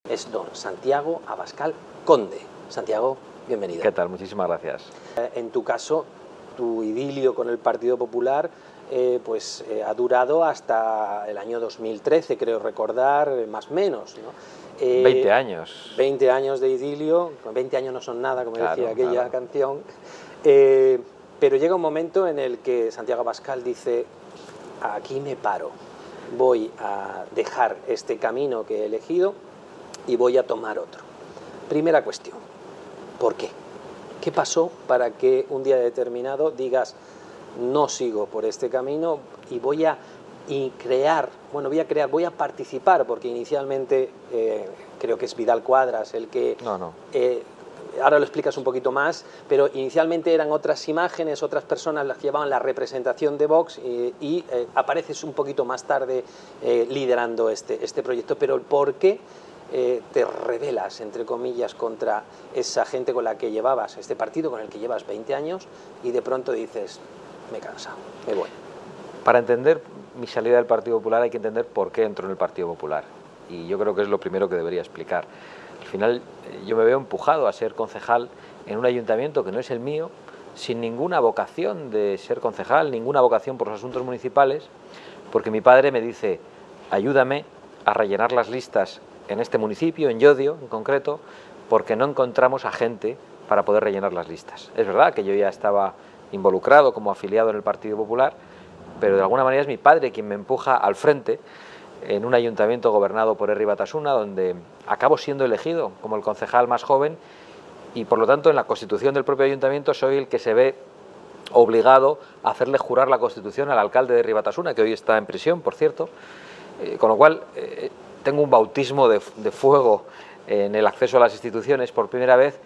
es don Santiago Abascal Conde. Santiago, bienvenido. ¿Qué tal? Muchísimas gracias. En tu caso, tu idilio con el Partido Popular ha durado hasta el año 2013, creo recordar, más o menos, ¿no? 20 años. 20 años de idilio, 20 años no son nada, como decía aquella canción, pero llega un momento en el que Santiago Abascal dice: aquí me paro, voy a dejar este camino que he elegido y voy a tomar otro. Primera cuestión, ¿por qué? ¿Qué pasó para que un día determinado digas: no sigo por este camino y voy a participar? Porque inicialmente creo que es Vidal Quadras el que... ahora lo explicas un poquito más, pero inicialmente eran otras imágenes, otras personas las que llevaban la representación de Vox y apareces un poquito más tarde liderando este proyecto. Pero el por qué te rebelas, entre comillas, contra esa gente con la que llevabas, este partido con el que llevas 20 años, y de pronto dices: me he cansado, me voy. Para entender mi salida del Partido Popular hay que entender por qué entro en el Partido Popular, y yo creo que es lo primero que debería explicar. Al final yo me veo empujado a ser concejal en un ayuntamiento que no es el mío, sin ninguna vocación de ser concejal, ninguna vocación por los asuntos municipales, porque mi padre me dice: ayúdame a rellenar las listas en este municipio, en Llodio en concreto, porque no encontramos a gente para poder rellenar las listas. Es verdad que yo ya estaba involucrado como afiliado en el Partido Popular, pero de alguna manera es mi padre quien me empuja al frente en un ayuntamiento gobernado por Herri Batasuna, donde acabo siendo elegido como el concejal más joven, y por lo tanto en la constitución del propio ayuntamiento soy el que se ve obligado a hacerle jurar la constitución al alcalde de Herri Batasuna, que hoy está en prisión, por cierto, con lo cual tengo un bautismo de fuego en el acceso a las instituciones por primera vez.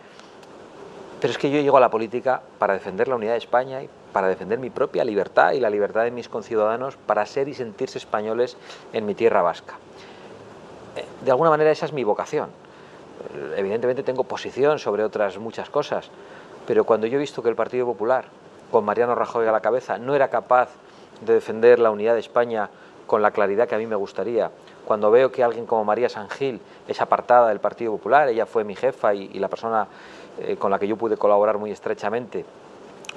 Pero es que yo llego a la política para defender la unidad de España y para defender mi propia libertad y la libertad de mis conciudadanos, para ser y sentirse españoles en mi tierra vasca. De alguna manera esa es mi vocación. Evidentemente tengo posición sobre otras muchas cosas, pero cuando yo he visto que el Partido Popular, con Mariano Rajoy a la cabeza, no era capaz de defender la unidad de España con la claridad que a mí me gustaría, cuando veo que alguien como María San Gil es apartada del Partido Popular, ella fue mi jefa y la persona con la que yo pude colaborar muy estrechamente,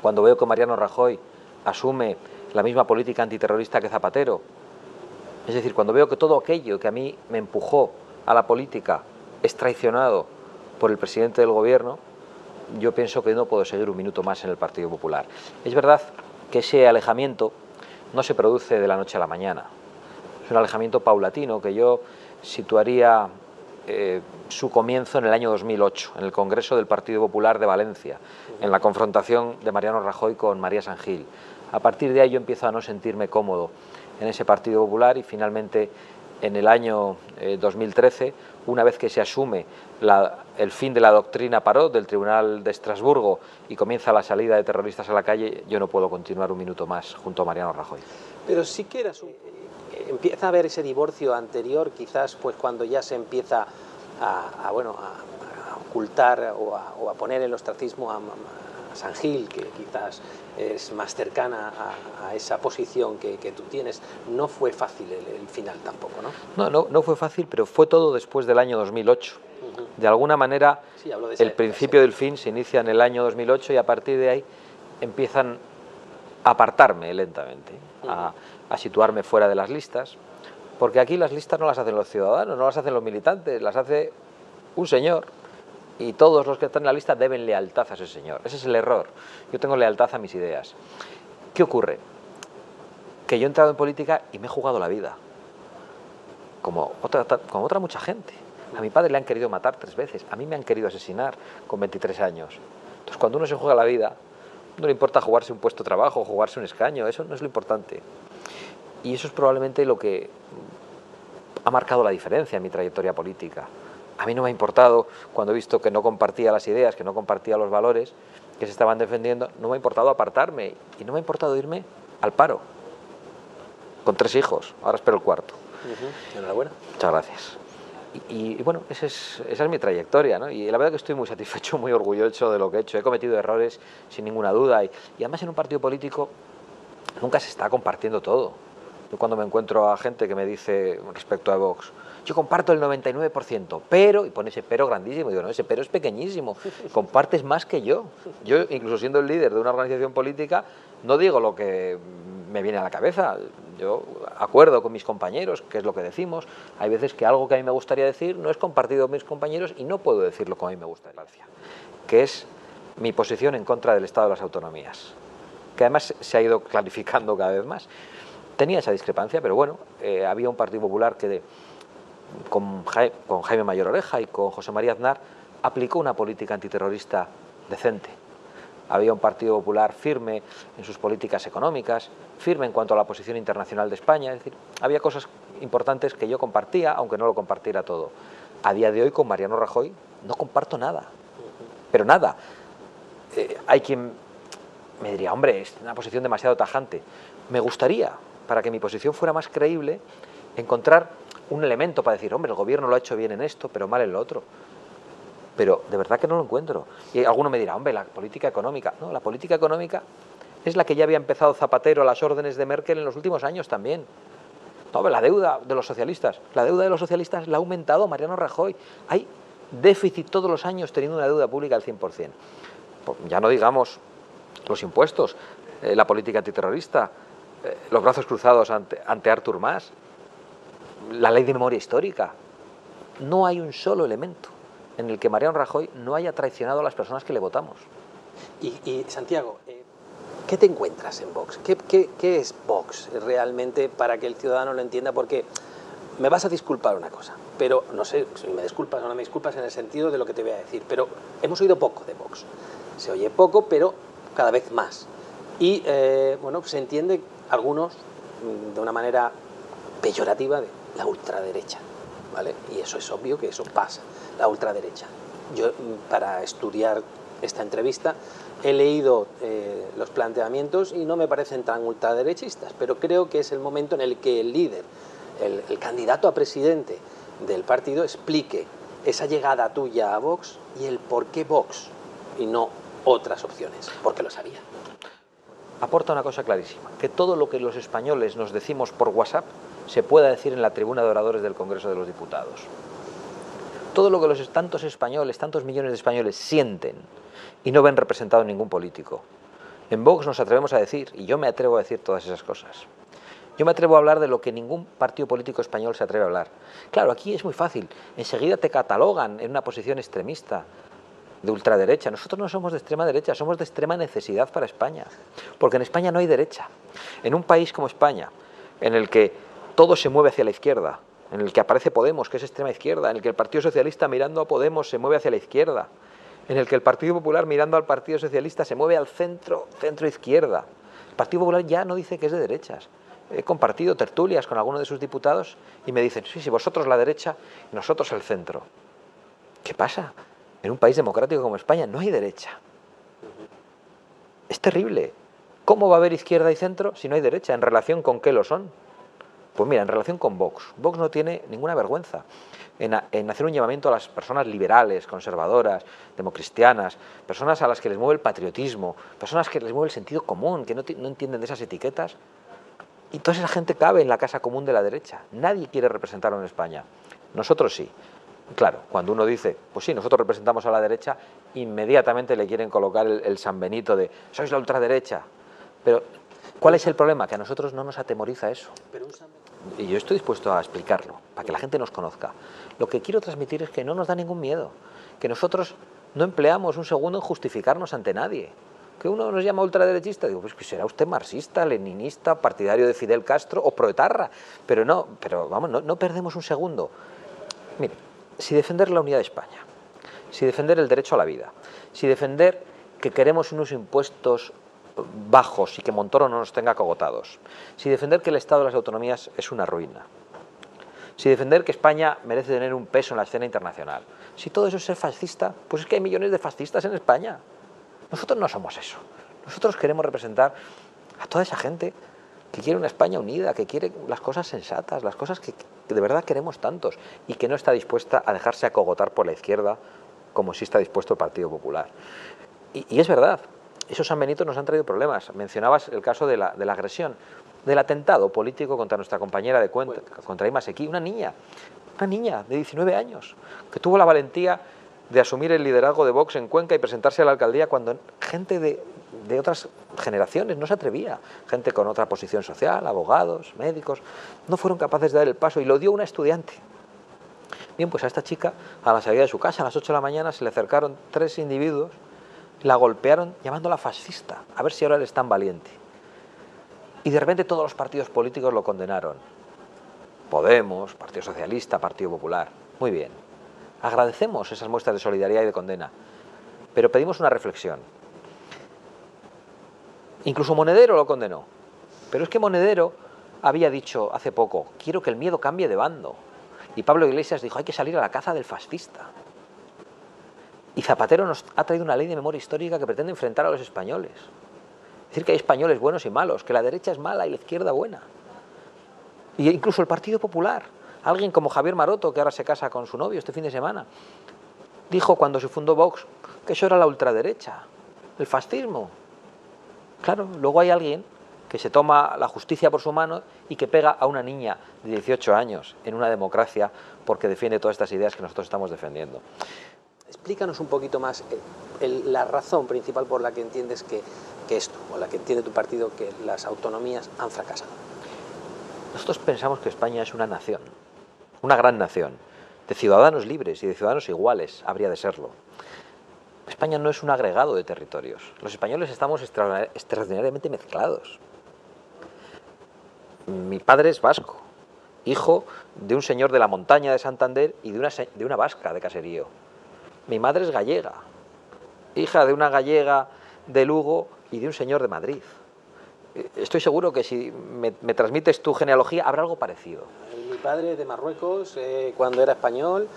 cuando veo que Mariano Rajoy asume la misma política antiterrorista que Zapatero, es decir, cuando veo que todo aquello que a mí me empujó a la política es traicionado por el presidente del gobierno, yo pienso que no puedo seguir un minuto más en el Partido Popular. Es verdad que ese alejamiento no se produce de la noche a la mañana. Es un alejamiento paulatino que yo situaría su comienzo en el año 2008, en el Congreso del Partido Popular de Valencia, en la confrontación de Mariano Rajoy con María San Gil. A partir de ahí yo empiezo a no sentirme cómodo en ese Partido Popular y finalmente en el año 2013, una vez que se asume el fin de la doctrina Parot del Tribunal de Estrasburgo y comienza la salida de terroristas a la calle, yo no puedo continuar un minuto más junto a Mariano Rajoy. Pero sí que empieza a haber ese divorcio anterior, quizás pues cuando ya se empieza a ocultar o a poner el ostracismo a San Gil, que quizás es más cercana a esa posición que tú tienes. No fue fácil el final tampoco, ¿no? No fue fácil, pero fue todo después del año 2008. De alguna manera, sí, el principio del fin se inicia en el año 2008 y a partir de ahí empiezan a apartarme lentamente, a situarme fuera de las listas, porque aquí las listas no las hacen los ciudadanos, no las hacen los militantes, las hace un señor, y todos los que están en la lista deben lealtad a ese señor. Ese es el error. Yo tengo lealtad a mis ideas. ¿Qué ocurre? Que yo he entrado en política y me he jugado la vida, como otra mucha gente. A mi padre le han querido matar 3 veces, a mí me han querido asesinar con 23 años. Entonces, cuando uno se juega la vida, no le importa jugarse un puesto de trabajo, jugarse un escaño, eso no es lo importante. Y eso es probablemente lo que ha marcado la diferencia en mi trayectoria política. A mí no me ha importado, cuando he visto que no compartía las ideas, que no compartía los valores que se estaban defendiendo, no me ha importado apartarme y no me ha importado irme al paro, con 3 hijos, ahora espero el 4º. Enhorabuena. Muchas gracias. Y bueno, esa es mi trayectoria, ¿no? Y la verdad que estoy muy satisfecho, muy orgulloso de lo que he hecho. He cometido errores sin ninguna duda y además en un partido político nunca se está compartiendo todo. Yo cuando me encuentro a gente que me dice respecto a Vox, yo comparto el 99%, pero, y pone ese pero grandísimo, y digo, no, ese pero es pequeñísimo, compartes más que yo. Yo, incluso siendo el líder de una organización política, no digo lo que me viene a la cabeza, yo acuerdo con mis compañeros, que es lo que decimos, hay veces que algo que a mí me gustaría decir no es compartido con mis compañeros y no puedo decirlo como a mí me gustaría, que es mi posición en contra del Estado de las Autonomías, que además se ha ido clarificando cada vez más. Tenía esa discrepancia, pero bueno, había un Partido Popular que con Jaime Mayor Oreja y con José María Aznar aplicó una política antiterrorista decente. Había un Partido Popular firme en sus políticas económicas, firme en cuanto a la posición internacional de España, es decir, había cosas importantes que yo compartía, aunque no lo compartiera todo. A día de hoy con Mariano Rajoy no comparto nada, pero nada. Hay quien me diría, hombre, es una posición demasiado tajante. Me gustaría, para que mi posición fuera más creíble, encontrar un elemento para decir, hombre, el gobierno lo ha hecho bien en esto, pero mal en lo otro. Pero de verdad que no lo encuentro. Y alguno me dirá, hombre, la política económica. No, la política económica es la que ya había empezado Zapatero a las órdenes de Merkel en los últimos años también. No, la deuda de los socialistas. La deuda de los socialistas la ha aumentado Mariano Rajoy. Hay déficit todos los años teniendo una deuda pública al 100%. Ya no digamos los impuestos, la política antiterrorista, los brazos cruzados ante Artur Mas, la ley de memoria histórica. No hay un solo elemento en el que Mariano Rajoy no haya traicionado a las personas que le votamos. Y Santiago, ¿qué te encuentras en Vox? ¿Qué es Vox realmente para que el ciudadano lo entienda? Porque me vas a disculpar una cosa, pero no sé si me disculpas o no me disculpas en el sentido de lo que te voy a decir, pero hemos oído poco de Vox. Se oye poco, pero cada vez más. Y bueno, se entiende algunos de una manera peyorativa de la ultraderecha, ¿vale? Y eso es obvio que eso pasa, la ultraderecha. Yo, para estudiar esta entrevista, he leído los planteamientos y no me parecen tan ultraderechistas, pero creo que es el momento en el que el líder, el candidato a presidente del partido, explique esa llegada tuya a Vox y el por qué Vox y no otras opciones, porque lo sabía. Aporta una cosa clarísima, que todo lo que los españoles nos decimos por WhatsApp se pueda decir en la tribuna de oradores del Congreso de los Diputados. Todo lo que los tantos españoles, tantos millones de españoles sienten y no ven representado en ningún político. En Vox nos atrevemos a decir, y yo me atrevo a decir todas esas cosas. Yo me atrevo a hablar de lo que ningún partido político español se atreve a hablar. Claro, aquí es muy fácil, enseguida te catalogan en una posición extremista, de ultraderecha. Nosotros no somos de extrema derecha, somos de extrema necesidad para España, porque en España no hay derecha. En un país como España, en el que todo se mueve hacia la izquierda, en el que aparece Podemos, que es extrema izquierda, en el que el Partido Socialista mirando a Podemos se mueve hacia la izquierda, en el que el Partido Popular mirando al Partido Socialista se mueve al centro, centro-izquierda. El Partido Popular ya no dice que es de derechas. He compartido tertulias con algunos de sus diputados y me dicen, sí, vosotros la derecha y nosotros el centro. ¿Qué pasa? En un país democrático como España no hay derecha. Es terrible. ¿Cómo va a haber izquierda y centro si no hay derecha? ¿En relación con qué lo son? Pues mira, en relación con Vox. Vox no tiene ninguna vergüenza en hacer un llamamiento a las personas liberales, conservadoras, democristianas, personas a las que les mueve el patriotismo, personas que les mueve el sentido común, que no entienden de esas etiquetas. Y toda esa gente cabe en la casa común de la derecha. Nadie quiere representarlo en España. Nosotros sí. Claro, cuando uno dice, pues sí, nosotros representamos a la derecha, inmediatamente le quieren colocar el San Benito de, sois la ultraderecha. Pero, ¿cuál es el problema? Que a nosotros no nos atemoriza eso. Y yo estoy dispuesto a explicarlo, para que la gente nos conozca. Lo que quiero transmitir es que no nos da ningún miedo, que nosotros no empleamos un segundo en justificarnos ante nadie. Que uno nos llama ultraderechista, digo, pues que será usted marxista, leninista, partidario de Fidel Castro o proetarra. Pero vamos, no perdemos un segundo. Mire, si defender la unidad de España, si defender el derecho a la vida, si defender que queremos unos impuestos bajos y que Montoro no nos tenga cogotados, si defender que el Estado de las autonomías es una ruina, si defender que España merece tener un peso en la escena internacional, si todo eso es ser fascista, pues es que hay millones de fascistas en España. Nosotros no somos eso. Nosotros queremos representar a toda esa gente que quiere una España unida, que quiere las cosas sensatas, las cosas que de verdad queremos tantos y que no está dispuesta a dejarse acogotar por la izquierda como sí está dispuesto el Partido Popular. Y es verdad, esos San Benitos nos han traído problemas. Mencionabas el caso de la agresión. del atentado político contra nuestra compañera de Cuenca, contra Imma Seguí, una niña de 19 años, que tuvo la valentía de asumir el liderazgo de Vox en Cuenca y presentarse a la alcaldía cuando gente de otras generaciones no se atrevía, gente con otra posición social, abogados, médicos, no fueron capaces de dar el paso, y lo dio una estudiante. Bien, pues a esta chica, a la salida de su casa, a las 8 de la mañana, se le acercaron 3 individuos, la golpearon llamándola fascista, a ver si ahora eres tan valiente. Y de repente todos los partidos políticos lo condenaron. Podemos, Partido Socialista, Partido Popular. Muy bien. Agradecemos esas muestras de solidaridad y de condena, pero pedimos una reflexión. Incluso Monedero lo condenó. Pero es que Monedero había dicho hace poco, quiero que el miedo cambie de bando. Y Pablo Iglesias dijo, hay que salir a la caza del fascista. Y Zapatero nos ha traído una ley de memoria histórica que pretende enfrentar a los españoles. Decir que hay españoles buenos y malos, que la derecha es mala y la izquierda buena. Y incluso el Partido Popular, alguien como Javier Maroto, que ahora se casa con su novio este fin de semana, dijo cuando se fundó Vox que eso era la ultraderecha, el fascismo. Claro, luego hay alguien que se toma la justicia por su mano y que pega a una niña de 18 años en una democracia porque defiende todas estas ideas que nosotros estamos defendiendo. Explícanos un poquito más la razón principal por la que entiendes que esto, o la que entiende tu partido, que las autonomías han fracasado. Nosotros pensamos que España es una nación, una gran nación, de ciudadanos libres y de ciudadanos iguales, habría de serlo. España no es un agregado de territorios. Los españoles estamos extraordinariamente mezclados. Mi padre es vasco, hijo de un señor de la montaña de Santander y de una vasca de Caserío. Mi madre es gallega, hija de una gallega de Lugo y de un señor de Madrid. Estoy seguro que si me transmites tu genealogía habrá algo parecido. Mi padre de Marruecos, cuando era español,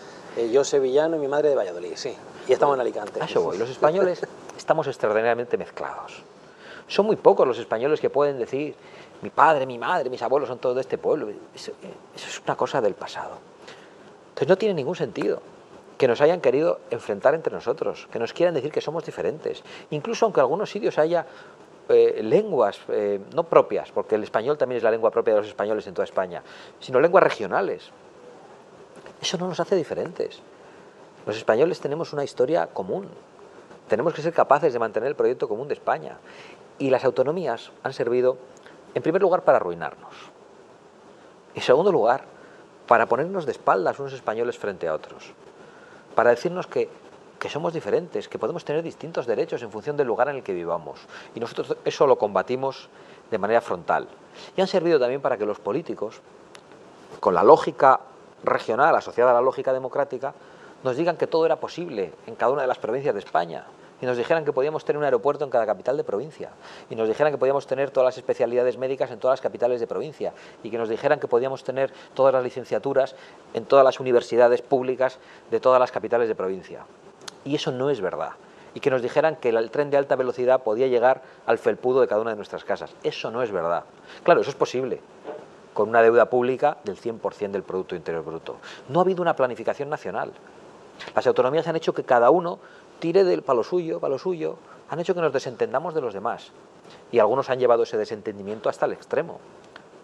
yo sevillano y mi madre de Valladolid, sí. Y estamos en Alicante. A eso voy. Los españoles estamos extraordinariamente mezclados. Son muy pocos los españoles que pueden decir mi padre, mi madre, mis abuelos son todos de este pueblo. Eso es una cosa del pasado. Entonces no tiene ningún sentido que nos hayan querido enfrentar entre nosotros, que nos quieran decir que somos diferentes. Incluso aunque en algunos sitios haya lenguas no propias, porque el español también es la lengua propia de los españoles en toda España, sino lenguas regionales. Eso no nos hace diferentes. Los españoles tenemos una historia común. Tenemos que ser capaces de mantener el proyecto común de España. Y las autonomías han servido, en primer lugar, para arruinarnos. En segundo lugar, para ponernos de espaldas unos españoles frente a otros. Para decirnos que somos diferentes, que podemos tener distintos derechos en función del lugar en el que vivamos. Y nosotros eso lo combatimos de manera frontal. Y han servido también para que los políticos, con la lógica regional asociada a la lógica democrática, nos digan que todo era posible en cada una de las provincias de España. Y nos dijeran que podíamos tener un aeropuerto en cada capital de provincia. Y nos dijeran que podíamos tener todas las especialidades médicas en todas las capitales de provincia. Y que nos dijeran que podíamos tener todas las licenciaturas en todas las universidades públicas de todas las capitales de provincia. Y eso no es verdad. Y que nos dijeran que el tren de alta velocidad podía llegar al felpudo de cada una de nuestras casas. Eso no es verdad. Claro, eso es posible, con una deuda pública del 100% del Producto Interior Bruto. No ha habido una planificación nacional. Las autonomías han hecho que cada uno tire para lo suyo, han hecho que nos desentendamos de los demás. Y algunos han llevado ese desentendimiento hasta el extremo.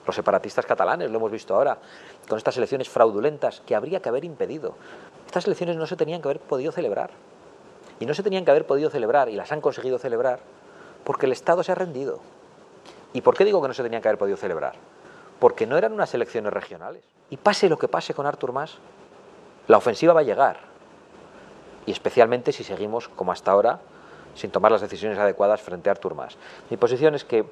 Los separatistas catalanes, lo hemos visto ahora, con estas elecciones fraudulentas que habría que haber impedido. Estas elecciones no se tenían que haber podido celebrar. Y no se tenían que haber podido celebrar, y las han conseguido celebrar, porque el Estado se ha rendido. ¿Y por qué digo que no se tenían que haber podido celebrar? Porque no eran unas elecciones regionales. Y pase lo que pase con Artur Mas, la ofensiva va a llegar. Y especialmente si seguimos, como hasta ahora, sin tomar las decisiones adecuadas frente a Artur Mas. Mi posición es que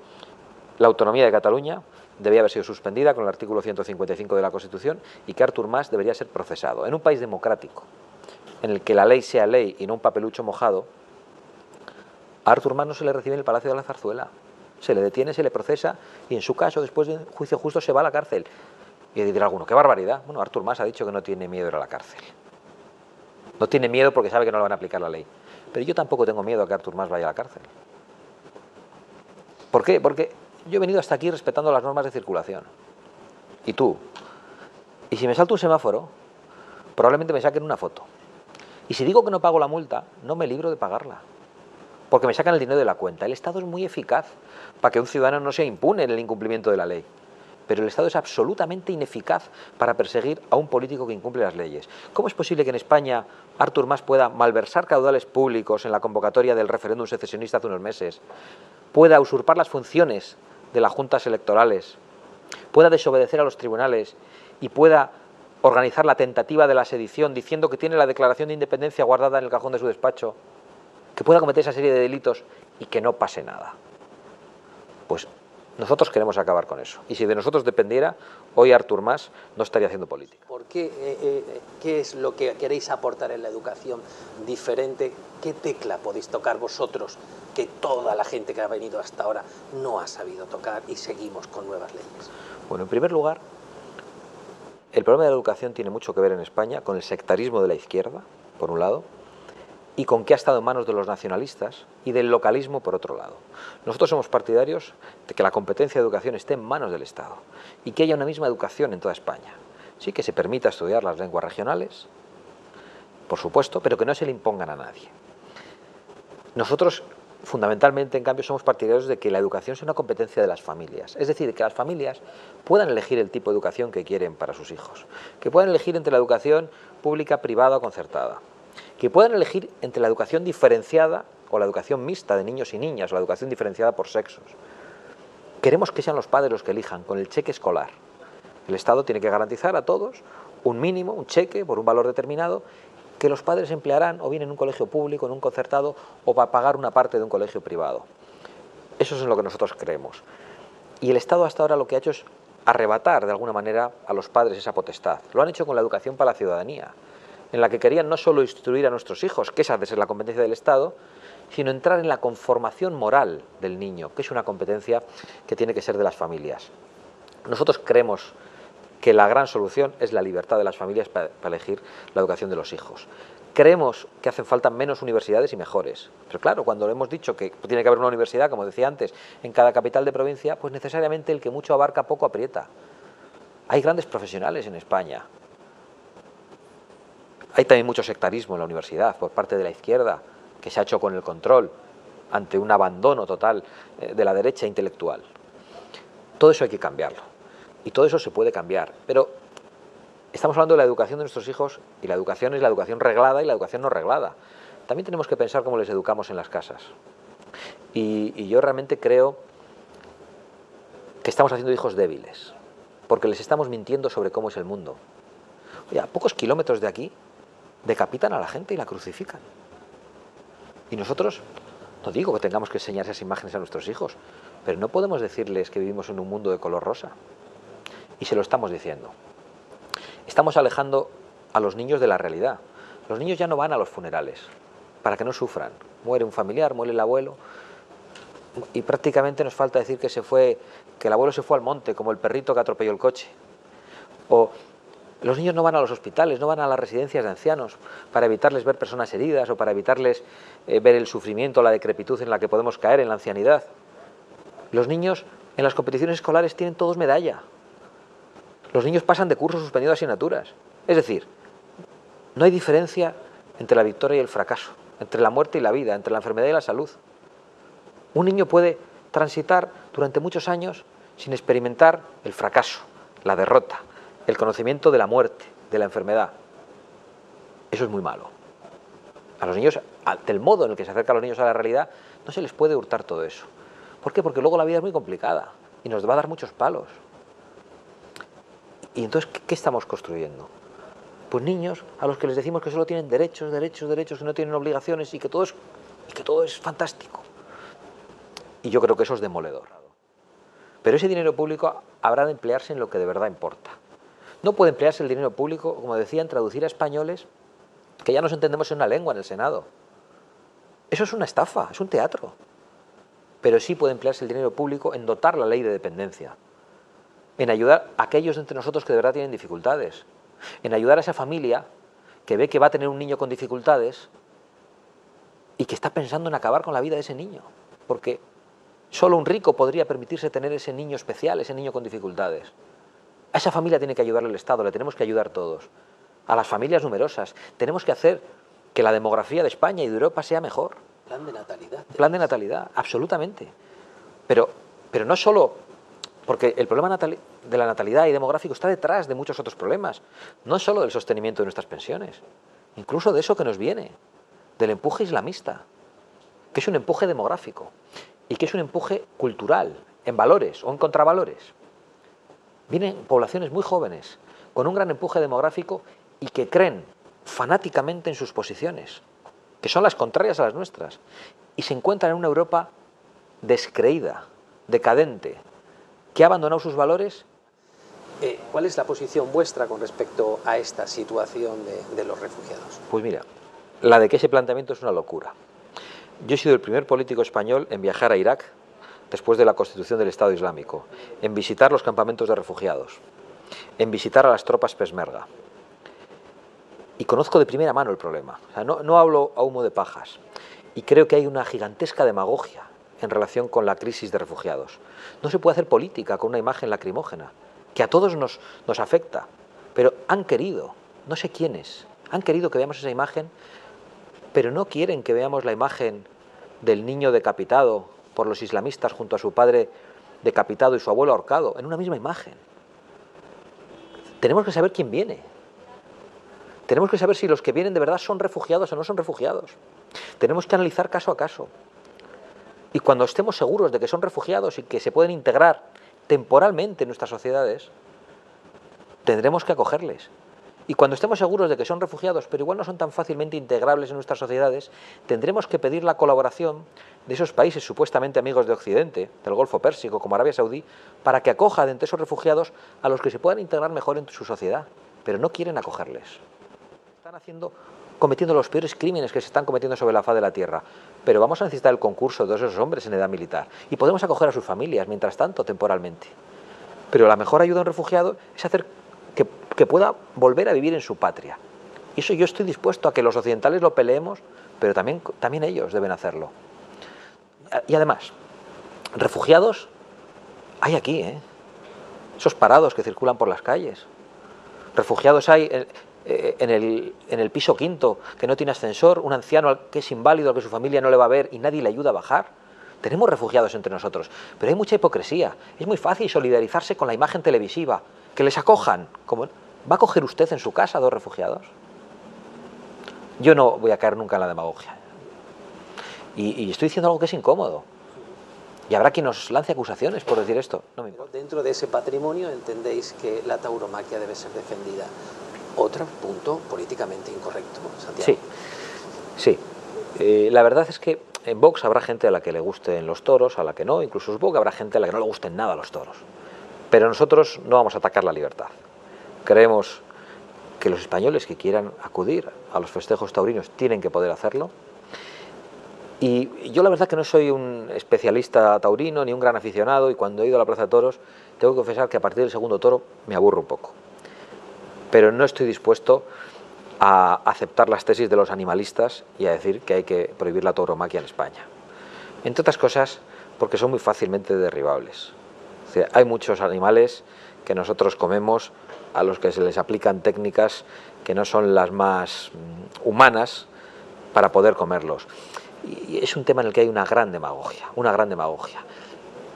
la autonomía de Cataluña debía haber sido suspendida con el artículo 155 de la Constitución y que Artur Mas debería ser procesado. En un país democrático, en el que la ley sea ley y no un papelucho mojado, a Artur Mas no se le recibe en el Palacio de la Zarzuela. Se le detiene, se le procesa y en su caso, después de un juicio justo, se va a la cárcel. Y dirá alguno, qué barbaridad. Bueno, Artur Mas ha dicho que no tiene miedo de ir a la cárcel. No tiene miedo porque sabe que no le van a aplicar la ley. Pero yo tampoco tengo miedo a que Artur Mas vaya a la cárcel. ¿Por qué? Porque yo he venido hasta aquí respetando las normas de circulación. Y tú. Y si me salto un semáforo, probablemente me saquen una foto. Y si digo que no pago la multa, no me libro de pagarla. porque me sacan el dinero de la cuenta. El Estado es muy eficaz para que un ciudadano no sea impune en el incumplimiento de la ley, pero el Estado es absolutamente ineficaz para perseguir a un político que incumple las leyes. ¿Cómo es posible que en España Artur Mas pueda malversar caudales públicos en la convocatoria del referéndum secesionista hace unos meses, pueda usurpar las funciones de las juntas electorales, pueda desobedecer a los tribunales y pueda organizar la tentativa de la sedición diciendo que tiene la declaración de independencia guardada en el cajón de su despacho, que pueda cometer esa serie de delitos y que no pase nada? Pues nosotros queremos acabar con eso. Y si de nosotros dependiera, hoy Artur Mas no estaría haciendo política. ¿Por qué? ¿Qué es lo que queréis aportar en la educación diferente? ¿Qué tecla podéis tocar vosotros que toda la gente que ha venido hasta ahora no ha sabido tocar y seguimos con nuevas leyes? Bueno, en primer lugar, el problema de la educación tiene mucho que ver en España con el sectarismo de la izquierda, por un lado, y con que ha estado en manos de los nacionalistas y del localismo por otro lado. Nosotros somos partidarios de que la competencia de educación esté en manos del Estado y que haya una misma educación en toda España. Sí, que se permita estudiar las lenguas regionales, por supuesto, pero que no se le impongan a nadie. Nosotros, fundamentalmente, en cambio, somos partidarios de que la educación sea una competencia de las familias. Es decir, que las familias puedan elegir el tipo de educación que quieren para sus hijos, que puedan elegir entre la educación pública, privada o concertada, que puedan elegir entre la educación diferenciada o la educación mixta de niños y niñas, o la educación diferenciada por sexos. Queremos que sean los padres los que elijan con el cheque escolar. El Estado tiene que garantizar a todos un mínimo, un cheque por un valor determinado, que los padres emplearán o bien en un colegio público, en un concertado, o para pagar una parte de un colegio privado. Eso es en lo que nosotros creemos. Y el Estado hasta ahora lo que ha hecho es arrebatar de alguna manera a los padres esa potestad. Lo han hecho con la educación para la ciudadanía, en la que querían no solo instruir a nuestros hijos, que esa ha de ser la competencia del Estado, sino entrar en la conformación moral del niño, que es una competencia que tiene que ser de las familias. Nosotros creemos que la gran solución es la libertad de las familias para elegir la educación de los hijos. Creemos que hacen falta menos universidades y mejores. Pero claro, cuando hemos dicho que tiene que haber una universidad, como decía antes, en cada capital de provincia, pues necesariamente el que mucho abarca poco aprieta. Hay grandes profesionales en España. Hay también mucho sectarismo en la universidad por parte de la izquierda, que se ha hecho con el control ante un abandono total de la derecha intelectual. Todo eso hay que cambiarlo. Y todo eso se puede cambiar. Pero estamos hablando de la educación de nuestros hijos, y la educación es la educación reglada y la educación no reglada. También tenemos que pensar cómo les educamos en las casas. Y yo realmente creo que estamos haciendo hijos débiles, porque les estamos mintiendo sobre cómo es el mundo. Oye, a pocos kilómetros de aquí decapitan a la gente y la crucifican. Y nosotros, no digo que tengamos que enseñar esas imágenes a nuestros hijos, pero no podemos decirles que vivimos en un mundo de color rosa. Y se lo estamos diciendo. Estamos alejando a los niños de la realidad. Los niños ya no van a los funerales para que no sufran. Muere un familiar, muere el abuelo, y prácticamente nos falta decir que el abuelo se fue al monte, como el perrito que atropelló el coche. O los niños no van a los hospitales, no van a las residencias de ancianos para evitarles ver personas heridas o para evitarles ver el sufrimiento, la decrepitud en la que podemos caer en la ancianidad. Los niños en las competiciones escolares tienen todos medalla. Los niños pasan de curso suspendiendo asignaturas. Es decir, no hay diferencia entre la victoria y el fracaso, entre la muerte y la vida, entre la enfermedad y la salud. Un niño puede transitar durante muchos años sin experimentar el fracaso, la derrota, el conocimiento de la muerte, de la enfermedad. Eso es muy malo. A los niños, del modo en el que se acercan los niños a la realidad, no se les puede hurtar todo eso. ¿Por qué? Porque luego la vida es muy complicada y nos va a dar muchos palos. Y entonces, ¿qué estamos construyendo? Pues niños a los que les decimos que solo tienen derechos, que no tienen obligaciones y que todo es fantástico. Y yo creo que eso es demoledor. Pero ese dinero público habrá de emplearse en lo que de verdad importa. No puede emplearse el dinero público, como decía, en traducir a españoles que ya nos entendemos en una lengua en el Senado. Eso es una estafa, es un teatro. Pero sí puede emplearse el dinero público en dotar la ley de dependencia, en ayudar a aquellos de entre nosotros que de verdad tienen dificultades, en ayudar a esa familia que ve que va a tener un niño con dificultades y que está pensando en acabar con la vida de ese niño, porque solo un rico podría permitirse tener ese niño especial, ese niño con dificultades. A esa familia tiene que ayudarle el Estado, le tenemos que ayudar todos. A las familias numerosas tenemos que hacer que la demografía de España y de Europa sea mejor. plan de natalidad. Plan de natalidad, absolutamente. Pero no solo, porque el problema de la natalidad y demográfico está detrás de muchos otros problemas, no solo del sostenimiento de nuestras pensiones, incluso de eso que nos viene, del empuje islamista, que es un empuje demográfico y que es un empuje cultural, en valores o en contravalores. Vienen poblaciones muy jóvenes, con un gran empuje demográfico y que creen fanáticamente en sus posiciones, que son las contrarias a las nuestras, y se encuentran en una Europa descreída, decadente, que ha abandonado sus valores. ¿Cuál es la posición vuestra con respecto a esta situación de los refugiados? Pues mira, la de que ese planteamiento es una locura. Yo he sido el primer político español en viajar a Irak después de la constitución del Estado Islámico, en visitar los campamentos de refugiados, en visitar a las tropas Peshmerga. Y conozco de primera mano el problema. O sea, no hablo a humo de pajas. Y creo que hay una gigantesca demagogia en relación con la crisis de refugiados. No se puede hacer política con una imagen lacrimógena, que a todos nos afecta. Pero han querido, no sé quiénes, han querido que veamos esa imagen, pero no quieren que veamos la imagen del niño decapitado por los islamistas junto a su padre decapitado y su abuelo ahorcado, en una misma imagen. Tenemos que saber quién viene. Tenemos que saber si los que vienen de verdad son refugiados o no son refugiados. Tenemos que analizar caso a caso. Y cuando estemos seguros de que son refugiados y que se pueden integrar temporalmente en nuestras sociedades, tendremos que acogerles. Y cuando estemos seguros de que son refugiados, pero igual no son tan fácilmente integrables en nuestras sociedades, tendremos que pedir la colaboración de esos países supuestamente amigos de Occidente, del Golfo Pérsico, como Arabia Saudí, para que acoja de entre esos refugiados a los que se puedan integrar mejor en su sociedad, pero no quieren acogerles. Están cometiendo los peores crímenes que se están cometiendo sobre la faz de la tierra, pero vamos a necesitar el concurso de esos hombres en edad militar y podemos acoger a sus familias, mientras tanto, temporalmente. Pero la mejor ayuda a un refugiado es hacer que pueda volver a vivir en su patria. Y eso yo estoy dispuesto a que los occidentales lo peleemos, pero también ellos deben hacerlo. Y además, refugiados hay aquí, ¿eh? Esos parados que circulan por las calles. Refugiados hay en el piso quinto, que no tiene ascensor, un anciano que es inválido, al que su familia no le va a ver y nadie le ayuda a bajar. Tenemos refugiados entre nosotros, pero hay mucha hipocresía. Es muy fácil solidarizarse con la imagen televisiva, que les acojan. ¿Va a acoger usted en su casa a 2 refugiados? Yo no voy a caer nunca en la demagogia. Y estoy diciendo algo que es incómodo. Y habrá quien nos lance acusaciones por decir esto. No me importa. Dentro de ese patrimonio entendéis que la tauromaquia debe ser defendida. Otro punto políticamente incorrecto, Santiago. Sí. La verdad es que en Vox habrá gente a la que le gusten los toros, a la que no, incluso supongo que habrá gente a la que no le gusten nada los toros. Pero nosotros no vamos a atacar la libertad. Creemos que los españoles que quieran acudir a los festejos taurinos tienen que poder hacerlo. Y yo la verdad que no soy un especialista taurino ni un gran aficionado, y cuando he ido a la Plaza de Toros tengo que confesar que a partir del segundo toro me aburro un poco. Pero no estoy dispuesto a aceptar las tesis de los animalistas y a decir que hay que prohibir la tauromaquia en España. Entre otras cosas porque son muy fácilmente derribables. O sea, hay muchos animales que nosotros comemos a los que se les aplican técnicas que no son las más humanas para poder comerlos. Y es un tema en el que hay una gran demagogia,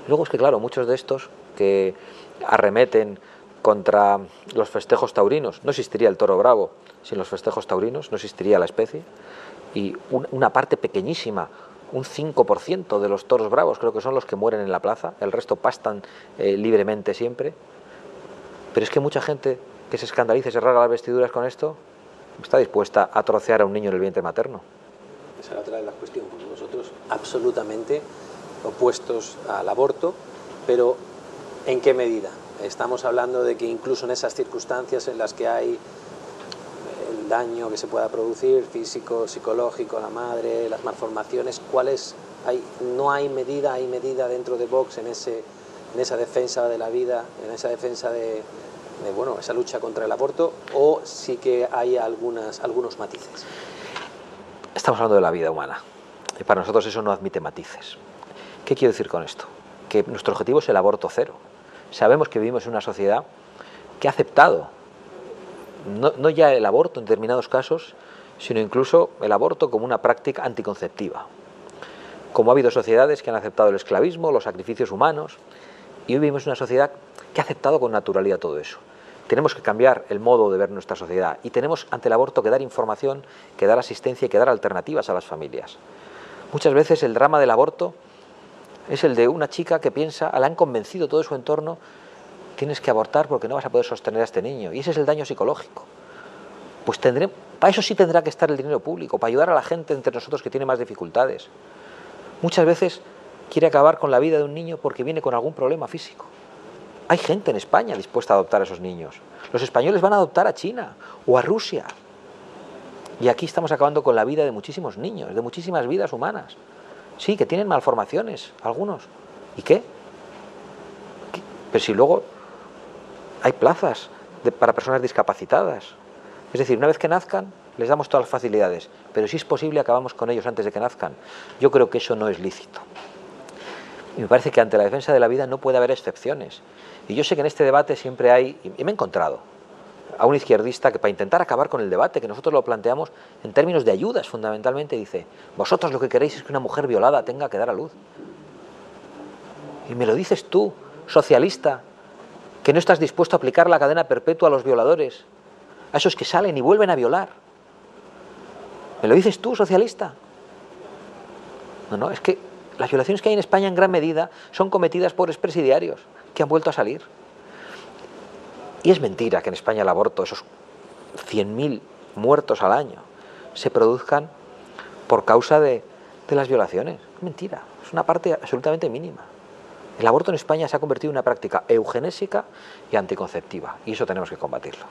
Luego es que, claro, muchos de estos que arremeten contra los festejos taurinos, no existiría el toro bravo sin los festejos taurinos, no existiría la especie, y una parte pequeñísima, un 5% de los toros bravos creo que son los que mueren en la plaza, el resto pastan libremente siempre. Pero es que mucha gente que se escandaliza y se rasga las vestiduras con esto está dispuesta a trocear a un niño en el vientre materno. Esa es la otra de la cuestión, porque nosotros absolutamente opuestos al aborto, pero ¿en qué medida? Estamos hablando de que incluso en esas circunstancias en las que hay el daño que se pueda producir, físico, psicológico, a la madre, las malformaciones, no hay medida dentro de Vox en esa defensa de la vida, en esa defensa de esa lucha contra el aborto, o sí que hay algunos matices? Estamos hablando de la vida humana y para nosotros eso no admite matices. ¿Qué quiero decir con esto? Que nuestro objetivo es el aborto cero. Sabemos que vivimos en una sociedad que ha aceptado no ya el aborto en determinados casos, sino incluso el aborto como una práctica anticonceptiva. como ha habido sociedades que han aceptado el esclavismo, los sacrificios humanos, y hoy vivimos una sociedad que ha aceptado con naturalidad todo eso. Tenemos que cambiar el modo de ver nuestra sociedad y tenemos ante el aborto que dar información, que dar asistencia y que dar alternativas a las familias. Muchas veces el drama del aborto es el de una chica que piensa, la han convencido todo su entorno, tienes que abortar porque no vas a poder sostener a este niño, y ese es el daño psicológico. Pues para eso sí tendrá que estar el dinero público, para ayudar a la gente entre nosotros que tiene más dificultades. Muchas veces quiere acabar con la vida de un niño porque viene con algún problema físico. Hay gente en España dispuesta a adoptar a esos niños. Los españoles van a adoptar a China o a Rusia. Y aquí estamos acabando con la vida de muchísimos niños, de muchísimas vidas humanas. Sí, que tienen malformaciones, algunos. ¿Y qué? Pero si luego hay plazas para personas discapacitadas. Es decir, una vez que nazcan, les damos todas las facilidades. Pero si es posible, acabamos con ellos antes de que nazcan. Yo creo que eso no es lícito. Y me parece que ante la defensa de la vida no puede haber excepciones. Y yo sé que en este debate siempre hay, y me he encontrado a un izquierdista que para intentar acabar con el debate, que nosotros lo planteamos en términos de ayudas fundamentalmente, dice, vosotros lo que queréis es que una mujer violada tenga que dar a luz. Y me lo dices tú, socialista, que no estás dispuesto a aplicar la cadena perpetua a los violadores, a esos que salen y vuelven a violar. ¿Me lo dices tú, socialista? No, es que las violaciones que hay en España en gran medida son cometidas por expresidiarios que han vuelto a salir. Y es mentira que en España el aborto, esos 100.000 muertos al año, se produzcan por causa de las violaciones. Es mentira, es una parte absolutamente mínima. El aborto en España se ha convertido en una práctica eugenésica y anticonceptiva, y eso tenemos que combatirlo.